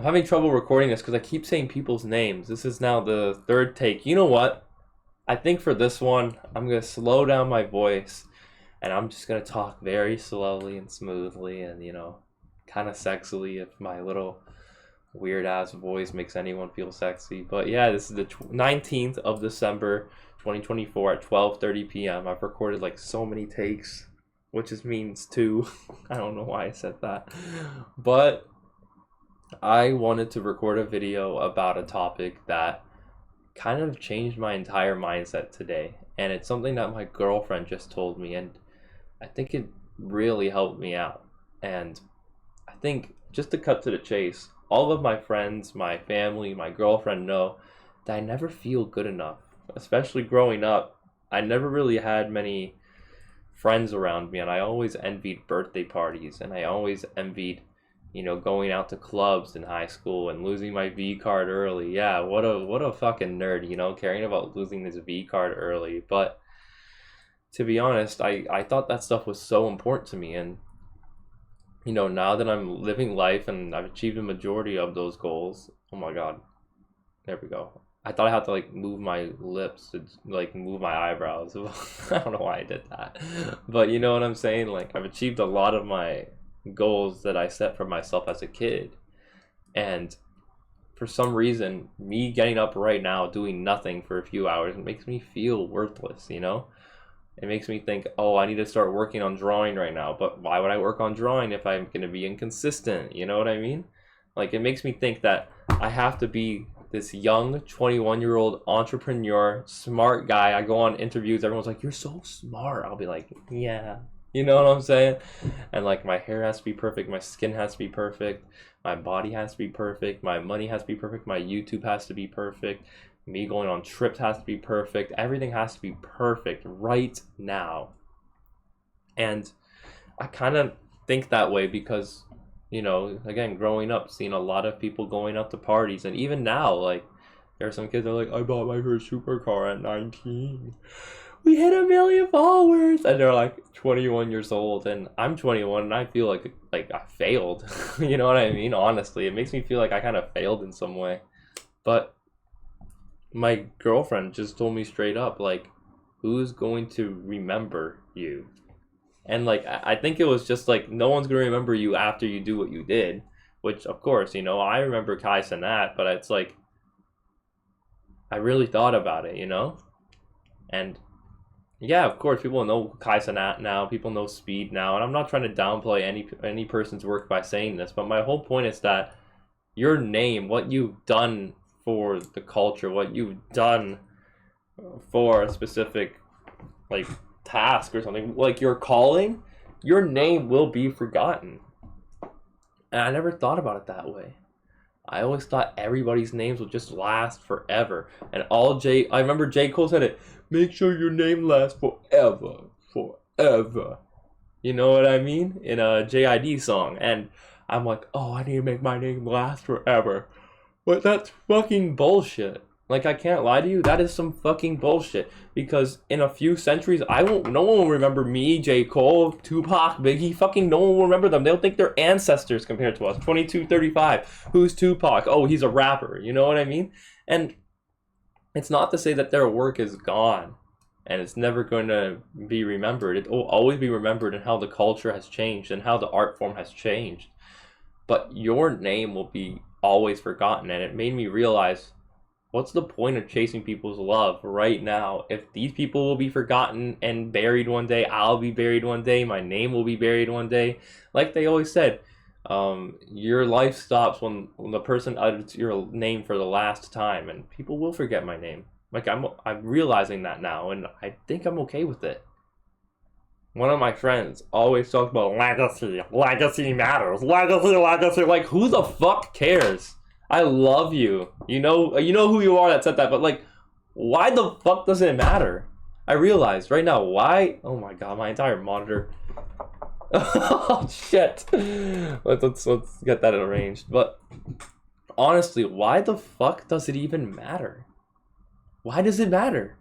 I'm having trouble recording this because I keep saying people's names. This is now the third take. You know what? I think for this one, I'm going to slow down my voice and I'm just going to talk very slowly and smoothly and, kind of sexily if my little weird ass voice makes anyone feel sexy. But yeah, this is the 19th of December, 2024 at 12:30 p.m. I've recorded like so many takes, which just means two. I don't know why I said that. But I wanted to record a video about a topic that kind of changed my entire mindset today. And it's something that my girlfriend just told me, and I think it really helped me out. And I think, just to cut to the chase, all of my friends, my family, my girlfriend know that I never feel good enough. Especially growing up, I never really had many friends around me, and I always envied birthday parties, and I always envied going out to clubs in high school and losing my V card early. Yeah, what a fucking nerd, caring about losing his V card early. But to be honest, I thought that stuff was so important to me. And now that I'm living life and I've achieved a majority of those goals, oh my god, there we go. I thought I had to like move my lips to like move my eyebrows. I don't know why I did that, but you know what I'm saying. Like, I've achieved a lot of my goals that I set for myself as a kid, and for some reason, me getting up right now doing nothing for a few hours, it makes me feel worthless. It makes me think, oh, I need to start working on drawing right now. But why would I work on drawing if I'm going to be inconsistent? You know what I mean? Like, it makes me think that I have to be this young 21-year-old entrepreneur, smart guy. I go on interviews, everyone's like, you're so smart. I'll be like, yeah. You know what I'm saying? And like, my hair has to be perfect, my skin has to be perfect, my body has to be perfect, my money has to be perfect, my YouTube has to be perfect, me going on trips has to be perfect, everything has to be perfect right now. And I kind of think that way because, again, growing up, seeing a lot of people going up to parties, and even now, like, there are some kids that are like, I bought my first supercar at 19. We hit 1 million followers, and they're like 21 years old, and I'm 21, and I feel like I failed. You know what I mean? Honestly, it makes me feel like I kind of failed in some way. But my girlfriend just told me straight up, like, who's going to remember you? And like, I think it was just like, no one's gonna remember you after you do what you did, which of course, I remember Kai Cenat, but it's like, I really thought about it, and yeah, of course, people know Kai Cenat now, people know Speed now, and I'm not trying to downplay any person's work by saying this, but my whole point is that your name, what you've done for the culture, what you've done for a specific like task or something, like your calling, your name will be forgotten. And I never thought about it that way. I always thought everybody's names would just last forever. And I remember J. Cole said it, make sure your name lasts forever. Forever. You know what I mean? In a JID song. And I'm like, oh, I need to make my name last forever. But that's fucking bullshit. Like, I can't lie to you, that is some fucking bullshit. Because in a few centuries, no one will remember me, J. Cole, Tupac, Biggie. Fucking no one will remember them. They'll think they're ancestors compared to us. 2235. Who's Tupac? Oh, he's a rapper. You know what I mean? And it's not to say that their work is gone and it's never going to be remembered. It will always be remembered in how the culture has changed and how the art form has changed. But your name will be always forgotten. And it made me realize, what's the point of chasing people's love right now? If these people will be forgotten and buried one day, I'll be buried one day, my name will be buried one day. Like they always said, your life stops when the person utters your name for the last time, and people will forget my name. Like, I'm realizing that now, and I think I'm okay with it. One of my friends always talks about legacy. Legacy matters. Legacy. Like, who the fuck cares? I love you. You know who you are that said that, but like, why the fuck does it matter? I realize right now why. Oh my god, my entire monitor. Oh shit. Let's get that arranged. But honestly, why the fuck does it even matter? Why does it matter?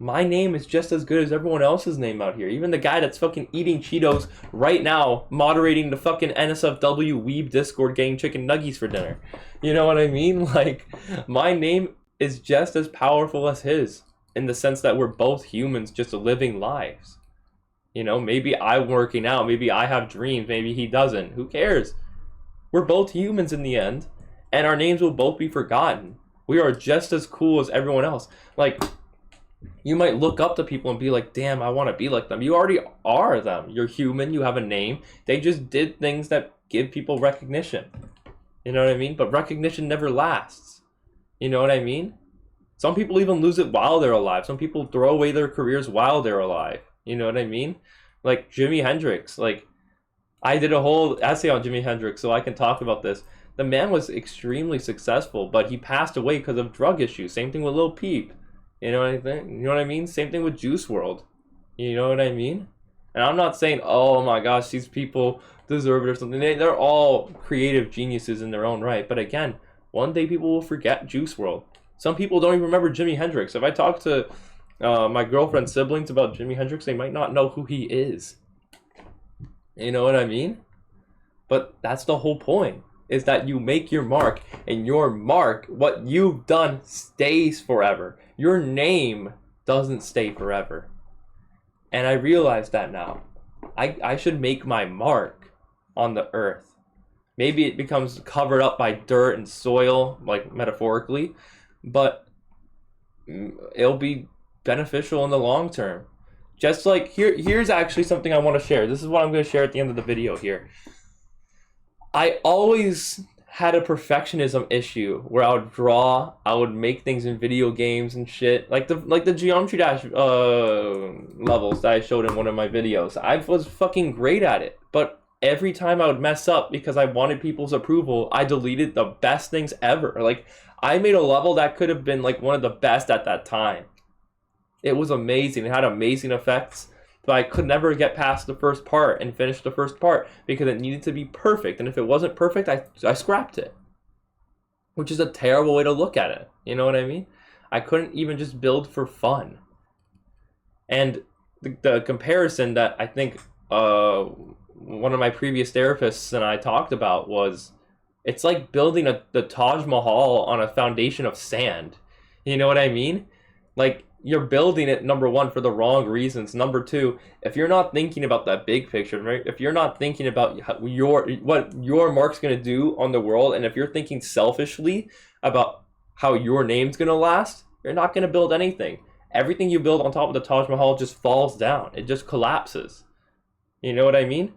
My name is just as good as everyone else's name out here. Even the guy that's fucking eating Cheetos right now, moderating the fucking NSFW Weeb Discord getting chicken nuggies for dinner. You know what I mean? Like, my name is just as powerful as his, in the sense that we're both humans just living lives. You know, maybe I'm working out, maybe I have dreams, maybe he doesn't. Who cares? We're both humans in the end, and our names will both be forgotten. We are just as cool as everyone else. Like, you might look up to people and be like, damn, I want to be like them. You already are them. You're human, you have a name. They just did things that give people recognition. You know what I mean? But recognition never lasts. You know what I mean? Some people even lose it while they're alive. Some people throw away their careers while they're alive. You know what I mean? Like Jimi Hendrix. Like, I did a whole essay on Jimi Hendrix, so I can talk about this. The man was extremely successful, but he passed away because of drug issues. Same thing with Lil Peep. You know anything? You know what I mean? Same thing with Juice WRLD. You know what I mean? And I'm not saying, oh my gosh, these people deserve it or something. They're all creative geniuses in their own right. But again, one day people will forget Juice WRLD. Some people don't even remember Jimi Hendrix. If I talk to my girlfriend's siblings about Jimi Hendrix, they might not know who he is. You know what I mean? But that's the whole point, is that you make your mark, and your mark, what you've done, stays forever. Your name doesn't stay forever. And I realize that now. I should make my mark on the earth. Maybe it becomes covered up by dirt and soil, like metaphorically, but it'll be beneficial in the long term. Just like, here's actually something I want to share. This is what I'm going to share at the end of the video here. I always had a perfectionism issue where I would draw, I would make things in video games and shit, like the Geometry Dash levels that I showed in one of my videos. I was fucking great at it, but every time I would mess up because I wanted people's approval, I deleted the best things ever. Like, I made a level that could have been like one of the best at that time. It was amazing. It had amazing effects. But I could never get past the first part and finish the first part because it needed to be perfect. And if it wasn't perfect, I scrapped it. Which is a terrible way to look at it. You know what I mean? I couldn't even just build for fun. And the comparison that I think one of my previous therapists and I talked about was, it's like building the Taj Mahal on a foundation of sand. You know what I mean? Like, you're building it, number one, for the wrong reasons. Number two, if you're not thinking about that big picture, right? If you're not thinking about what your mark's going to do on the world, and if you're thinking selfishly about how your name's going to last, you're not going to build anything. Everything you build on top of the Taj Mahal just falls down. It just collapses. You know what I mean?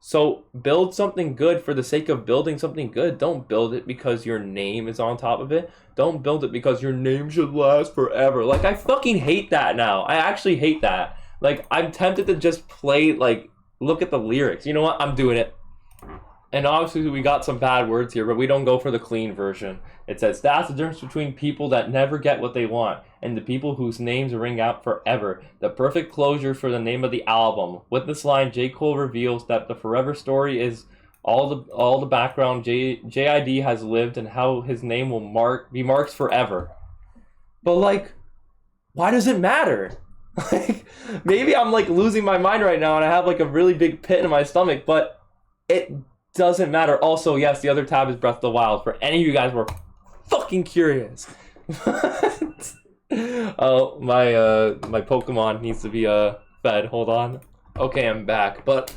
So build something good for the sake of building something good. Don't build it because your name is on top of it. Don't build it because your name should last forever. Like, I fucking hate that now. I actually hate that. Like, I'm tempted to just play, like, look at the lyrics. You know what? I'm doing it. And obviously we got some bad words here, but we don't go for the clean version. It says, that's the difference between people that never get what they want and the people whose names ring out forever. The perfect closure for the name of the album. With this line, J. Cole reveals that the forever story is all the background JID has lived and how his name will be marked forever. But, like, why does it matter? Like, maybe I'm, like, losing my mind right now and I have, like, a really big pit in my stomach, but it doesn't matter. Also, yes, the other tab is Breath of the Wild, for any of you guys who are fucking curious. Oh, my Pokemon needs to be fed. Hold on. Okay, I'm back. But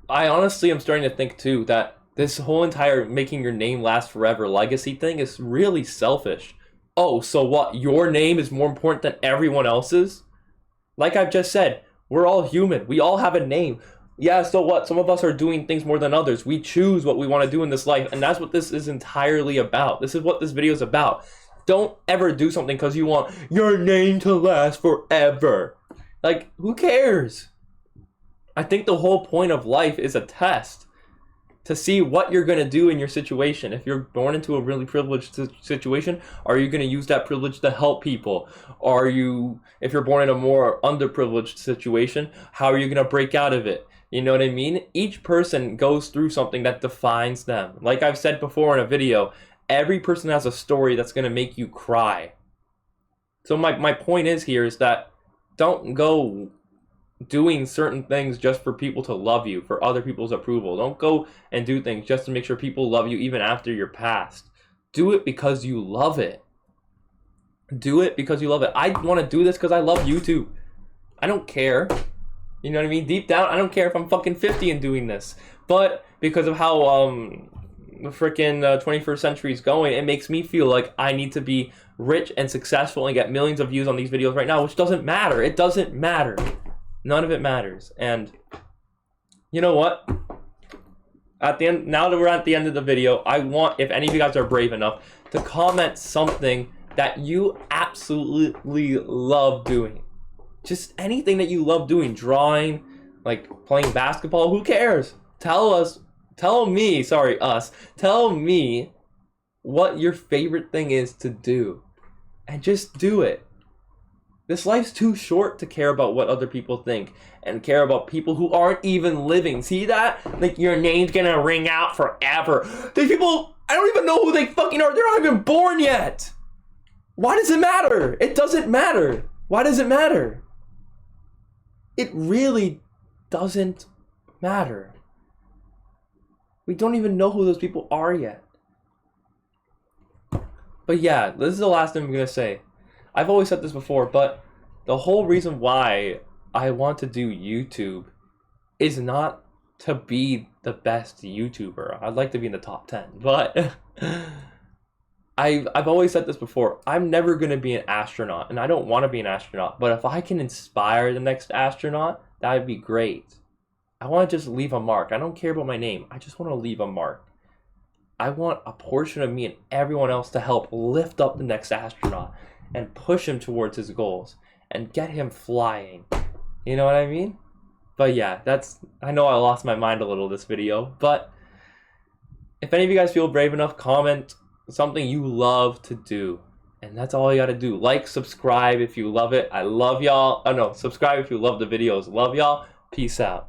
I honestly am starting to think too that this whole entire making your name last forever legacy thing is really selfish. Oh, so what? Your name is more important than everyone else's? Like I've just said, we're all human. We all have a name. Yeah, so what? Some of us are doing things more than others. We choose what we want to do in this life, and that's what this is entirely about. This is what this video is about. Don't ever do something because you want your name to last forever. Like, who cares? I think the whole point of life is a test to see what you're going to do in your situation. If you're born into a really privileged situation, are you going to use that privilege to help people? If you're born in a more underprivileged situation, how are you going to break out of it? You know what I mean? Each person goes through something that defines them. Like I've said before in a video, every person has a story that's going to make you cry. So my point is here is that don't go doing certain things just for people to love you, for other people's approval. Don't go and do things just to make sure people love you even after you're passed. Do it because you love it. Do it because you love it. I want to do this because I love YouTube. I don't care. You know what I mean? Deep down, I don't care if I'm fucking 50 and doing this. But because of how the freaking 21st century is going, it makes me feel like I need to be rich and successful and get millions of views on these videos right now, which doesn't matter. It doesn't matter. None of it matters. And you know what? At the end, now that we're at the end of the video, I want, if any of you guys are brave enough, to comment something that you absolutely love doing. Just anything that you love doing. Drawing, like playing basketball, who cares? Tell me what your favorite thing is to do. And just do it. This life's too short to care about what other people think and care about people who aren't even living. See that? Like, your name's gonna ring out forever. These people, I don't even know who they fucking are. They're not even born yet. Why does it matter? It doesn't matter. Why does it matter? It really doesn't matter. We don't even know who those people are yet. But yeah, this is the last thing I'm gonna say. I've always said this before, but the whole reason why I want to do YouTube is not to be the best YouTuber. I'd like to be in the top 10, but I've always said this before. I'm never going to be an astronaut, and I don't want to be an astronaut, but if I can inspire the next astronaut, that would be great. I want to just leave a mark. I don't care about my name. I just want to leave a mark. I want a portion of me and everyone else to help lift up the next astronaut and push him towards his goals and get him flying. You know what I mean? But yeah, I know I lost my mind a little this video, but if any of you guys feel brave enough, comment something you love to do. And that's all you gotta do. Like, subscribe if you love it. I love y'all. Oh no, subscribe if you love the videos. Love y'all. Peace out.